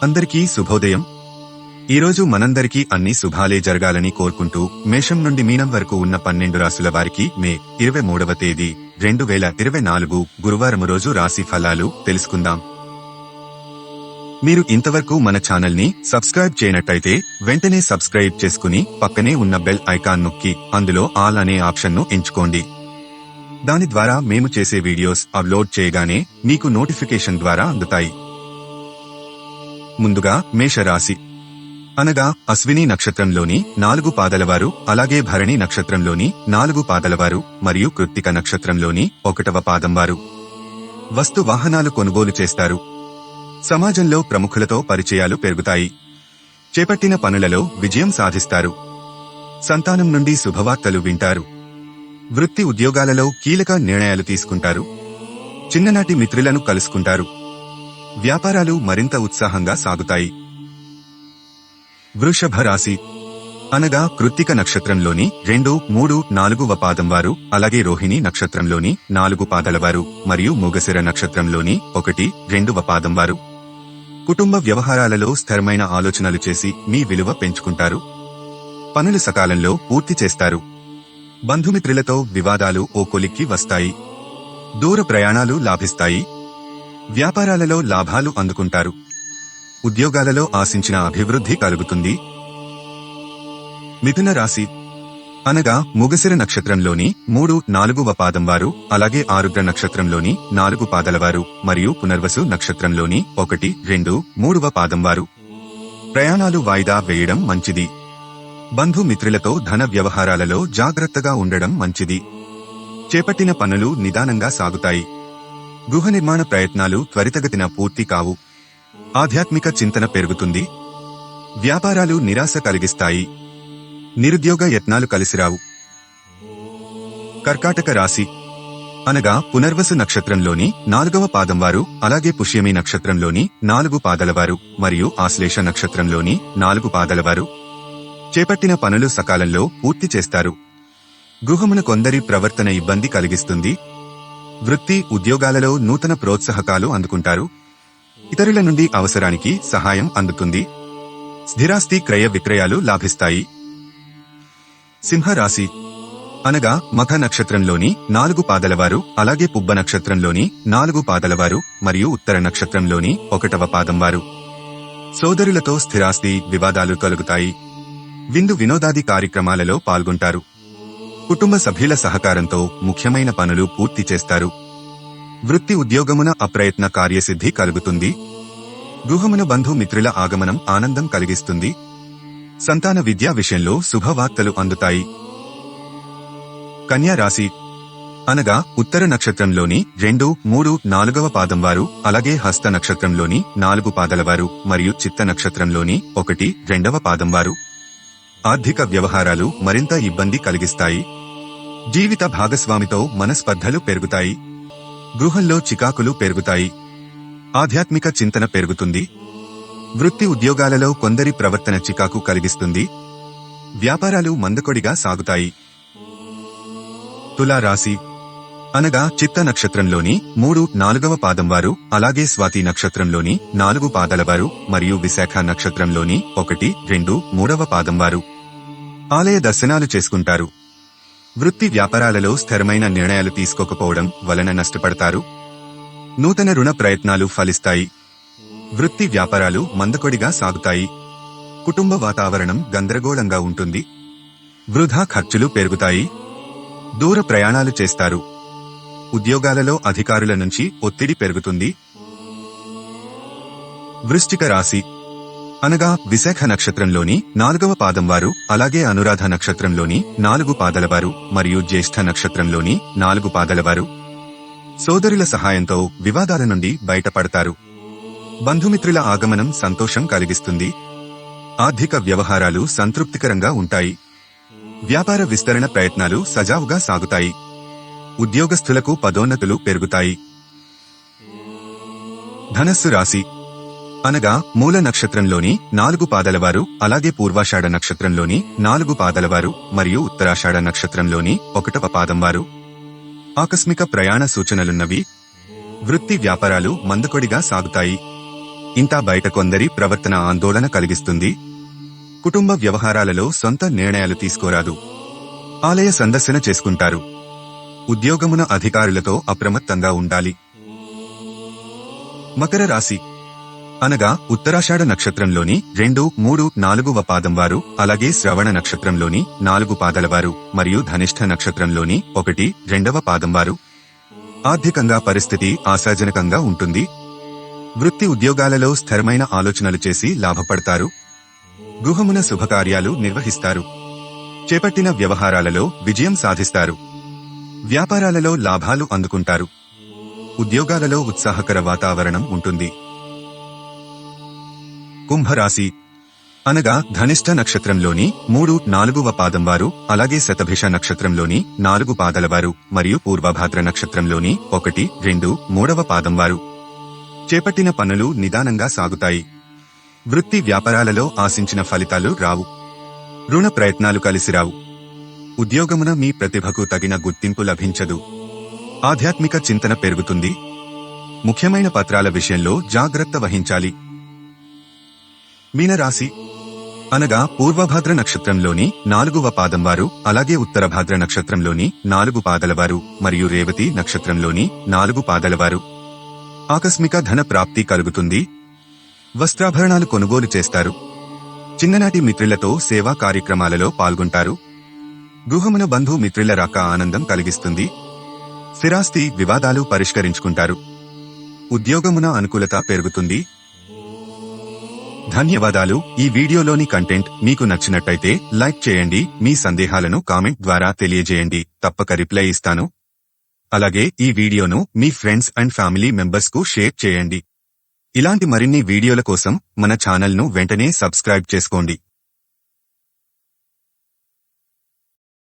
అందరికీ శుభోదయం. ఈరోజు మనందరికీ అన్ని శుభాలే జరగాలని కోరుకుంటూ మేషం నుండి మీనం వరకు ఉన్న 12 రాశుల వారికి మే 23వ తేదీ 2024 గురువారం రోజు రాశి ఫలాలు తెలుసుకుందాం. మీరు ఇంతవరకు మన ఛానల్ ని సబ్స్క్రైబ్ చేయనట్టయితే వెంటనే సబ్స్క్రైబ్ చేసుకుని పక్కనే ఉన్న బెల్ ఐకాన్ నొక్కి అందులో ఆల్ అనే ఆప్షన్ ను ఎంచుకోండి. దాని ద్వారా మేము చేసే వీడియోస్ అప్లోడ్ చేయగానే మీకు నోటిఫికేషన్ ద్వారా అందుతాయి. ముందుగా మేషరాశి అనగా అశ్విని నక్షత్రంలోని 4 పాదలవారు, అలాగే భరణి నక్షత్రంలోని 4 పాదలవారు మరియు కృత్తిక నక్షత్రంలోని 1వ పాదం వారు. వస్తు వాహనాలు కొనుగోలు చేస్తారు. సమాజంలో ప్రముఖులతో పరిచయాలు పెరుగుతాయి. చేపట్టిన పనులలో విజయం సాధిస్తారు. సంతానం నుండి శుభవార్తలు వింటారు. వృత్తి ఉద్యోగాలలో కీలక నిర్ణయాలు తీసుకుంటారు. చిన్ననాటి మిత్రులను కలుసుకుంటారు. వ్యాపారాలు మరింత ఉత్సాహంగా సాగుతాయి. వృషభ రాశి అనగా కృత్తిక నక్షత్రంలోని 2, 3, 4వ పాదం వారు, అలాగే రోహిణి నక్షత్రంలోని 4 పాదలవారు మరియు మృగశిర నక్షత్రంలోని 1, 2వ పాదం వారు. కుటుంబ వ్యవహారాలలో స్థిరమైన ఆలోచనలు చేసి మీ విలువ పెంచుకుంటారు. పనులు సకాలంలో పూర్తి చేస్తారు. బంధుమిత్రులతో వివాదాలు ఓ కొలిక్కి వస్తాయి. దూర ప్రయాణాలు లాభిస్తాయి. వ్యాపారాలలో లాభాలు అందుకుంటారు. ఉద్యోగాలలో ఆశించిన అభివృద్ధి కలుగుతుంది. మిథున రాశి అనగా మృగశిర నక్షత్రంలోని 3, 4వ పాదం వారు, అలాగే ఆరుద్ర నక్షత్రంలోని 4 పాదలవారు మరియు పునర్వసు నక్షత్రంలోని 1, 2, 3వ పాదం వారు. ప్రయాణాలు వాయిదా వేయడం మంచిది. బంధుమిత్రులతో ధన వ్యవహారాలలో జాగ్రత్తగా ఉండడం మంచిది. చేపట్టిన పనులు నిదానంగా సాగుతాయి. గృహ నిర్మాణ ప్రయత్నాలు త్వరితగతిన పూర్తి కావు. ఆధ్యాత్మిక చింతన పెరుగుతుంది. వ్యాపారాలు నిరాశ కలిగిస్తాయి. నిరుద్యోగ యత్నాలు కలిసిరావు. కర్కాటక రాశి అనగా పునర్వసు నక్షత్రంలోని 4వ పాదం వారు, అలాగే పుష్యమి నక్షత్రంలోని 4 పాదలవారు మరియు ఆశ్లేష నక్షత్రంలోని 4 పాదలవారు. చేపట్టిన పనులు సకాలంలో పూర్తి చేస్తారు. గృహమున కొందరి ప్రవర్తన ఇబ్బంది కలిగిస్తుంది. వృత్తి ఉద్యోగాలలో నూతన ప్రోత్సాహకాలు అందుకుంటారు. ఇతరుల నుండి అవసరానికి సహాయం అందుతుంది. స్థిరాస్తి క్రయ విక్రయాలు లాభిస్తాయి. సింహరాశి అనగా మఖ నక్షత్రంలోని 4 పాదలవారు, అలాగే పుబ్బ నక్షత్రంలోని 4 పాదలవారు మరియు ఉత్తర నక్షత్రంలోని 1వ పాదం వారు. సోదరులతో స్థిరాస్తి వివాదాలు కలుగుతాయి. విందు వినోదాది కార్యక్రమాలలో పాల్గొంటారు. కుటుంబ సభ్యుల సహకారంతో ముఖ్యమైన పనులు పూర్తి చేస్తారు. వృత్తి ఉద్యోగమున అప్రయత్న కార్యసిద్ధి కలుగుతుంది. గృహమున బంధుమిత్రుల ఆగమనం ఆనందం కలిగిస్తుంది. సంతాన విద్యా విషయంలో శుభవార్తలు అందుతాయి. కన్యా రాశి అనగా ఉత్తర నక్షత్రంలోని 2, 3, 4వ పాదం వారు, అలాగే హస్త నక్షత్రంలోని 4 పాదలవారు మరియు చిత్త నక్షత్రంలోని 1, 2వ పాదం వారు. ఆర్థిక వ్యవహారాలు మరింత ఇబ్బంది కలిగిస్తాయి. జీవిత భాగస్వామితో మనస్పర్ధలు పెరుగుతాయి. గృహంలో చికాకులు పెరుగుతాయి. ఆధ్యాత్మిక చింతన పెరుగుతుంది. వృత్తి ఉద్యోగాలలో కొందరి ప్రవర్తన చికాకు కలిగిస్తుంది. వ్యాపారాలు మందకొడిగా సాగుతాయి. తులా రాశి అనగా చిత్త నక్షత్రంలోని 3, 4వ పాదం వారు, అలాగే స్వాతి నక్షత్రంలోని 4 పాదలవారు మరియు విశాఖ నక్షత్రంలోని 1, 2, 3వ పాదం వారు. ఆలయ దర్శనాలు చేసుకుంటారు. వృత్తి వ్యాపారాలలో స్థిరమైన నిర్ణయాలు తీసుకోకపోవడం వలన నష్టపడతారు. నూతన రుణ ప్రయత్నాలు ఫలిస్తాయి. వృత్తి వ్యాపారాలు మందకొడిగా సాగుతాయి. కుటుంబ వాతావరణం గందరగోళంగా ఉంటుంది. వృధా ఖర్చులు పెరుగుతాయి. దూర ప్రయాణాలు చేస్తారు. ఉద్యోగాలలో అధికారుల నుంచి ఒత్తిడి పెరుగుతుంది. వృశ్చిక రాశి అనగా విశాఖ నక్షత్రంలోని 4వ పాదం వారు, అలాగే అనురాధ నక్షత్రంలోని 4 పాదలవారు మరియు జ్యేష్ఠ నక్షత్రంలోని 4 పాదలవారు. సోదరుల సహాయంతో వివాదాల నుండి బయటపడతారు. బంధుమిత్రుల ఆగమనం సంతోషం కలిగిస్తుంది. ఆర్థిక వ్యవహారాలు సంతృప్తికరంగా ఉంటాయి. వ్యాపార విస్తరణ ప్రయత్నాలు సజావుగా సాగుతాయి. ఉద్యోగస్తులకు పదోన్నతులు పెరుగుతాయి. ధనస్సు రాశి అనగా మూల నక్షత్రంలోని 4 పాదలవారు, అలాగే పూర్వాషాఢ నక్షత్రంలోని 4 పాదలవారు మరియు ఉత్తరాషాఢ నక్షత్రంలోని 1వ పాదం వారు. ఆకస్మిక ప్రయాణ సూచనలున్నవి. వృత్తి వ్యాపారాలు మందకొడిగా సాగుతాయి. ఇంతా బయట కొందరి ప్రవర్తన ఆందోళన కలిగిస్తుంది. కుటుంబ వ్యవహారాలలో సొంత నిర్ణయాలు తీసుకోరాదు. ఆలయ సందర్శన చేసుకుంటారు. ఉద్యోగమున అధికారులతో అప్రమత్తంగా ఉండాలి. మకర రాశి అనగా ఉత్తరాషాఢ నక్షత్రంలోని 2, 3, 4వ పాదం వారు, అలాగే శ్రవణ నక్షత్రంలోని 4 పాదాల వారు మరియు ధనిష్ఠ నక్షత్రంలోని 1, 2వ పాదం వారు. ఆర్థికంగా పరిస్థితి ఆశాజనకంగా ఉంటుంది. వృత్తి ఉద్యోగాలలో స్థిరమైన ఆలోచనలు చేసి లాభపడతారు. గృహమున శుభకార్యాలు నిర్వహిస్తారు. చేపట్టిన వ్యవహారాలలో విజయం సాధిస్తారు. వ్యాపారాలలో లాభాలు అందుకుంటారు. ఉద్యోగాలలో ఉత్సాహకర వాతావరణం ఉంటుంది. కుంభరాశి అనగా ధనిష్ఠ నక్షత్రంలోని 3, 4వ పాదం వారు, అలాగే శతభిష నక్షత్రంలోని 4 పాదాల వారు మరియు పూర్వభాద్ర నక్షత్రంలోని 1, 2, 3వ పాదం వారు. చేపట్టిన పనులు నిదానంగా సాగుతాయి. వృత్తి వ్యాపారాలలో ఆశించిన ఫలితాలు రావు. రుణ ప్రయత్నాలు కలిసిరావు. ఉద్యోగమున మీ ప్రతిభకు తగిన గుర్తింపు లభించదు. ఆధ్యాత్మిక చింతన పెరుగుతుంది. ముఖ్యమైన పత్రాల విషయంలో జాగ్రత్త వహించాలి. మీనరాశి అనగా పూర్వభాద్ర నక్షత్రంలోని 4వ పాదం వారు, అలాగే ఉత్తరభాద్ర నక్షత్రంలోని 4 పాదాల వారు మరియు రేవతి నక్షత్రంలోని 4 పాదాల వారు. ఆకస్మిక ధన ప్రాప్తి కలుగుతుంది. వస్త్రాభరణాలు కొనుగోలు చేస్తారు. చిన్ననాటి మిత్రులతో సేవా కార్యక్రమాలలో పాల్గొంటారు. గృహమున బంధు మిత్రుల రాక ఆనందం కలిగిస్తుంది. స్థిరాస్తి వివాదాలు పరిష్కరించుకుంటారు. ఉద్యోగమున అనుకూలత పెరుగుతుంది. ధన్యవాదాలు. ఈ వీడియోలోని కంటెంట్ మీకు నచ్చినట్టయితే లైక్ చేయండి. మీ సందేహాలను కామెంట్ ద్వారా తెలియజేయండి. తప్పక రిప్లై ఇస్తాను. అలాగే ఈ వీడియోను మీ ఫ్రెండ్స్ అండ్ ఫ్యామిలీ మెంబర్స్ కు షేర్ చేయండి. ఇలాంటి మరిన్ని వీడియోల కోసం మన ఛానల్ను వెంటనే సబ్స్క్రైబ్ చేసుకోండి.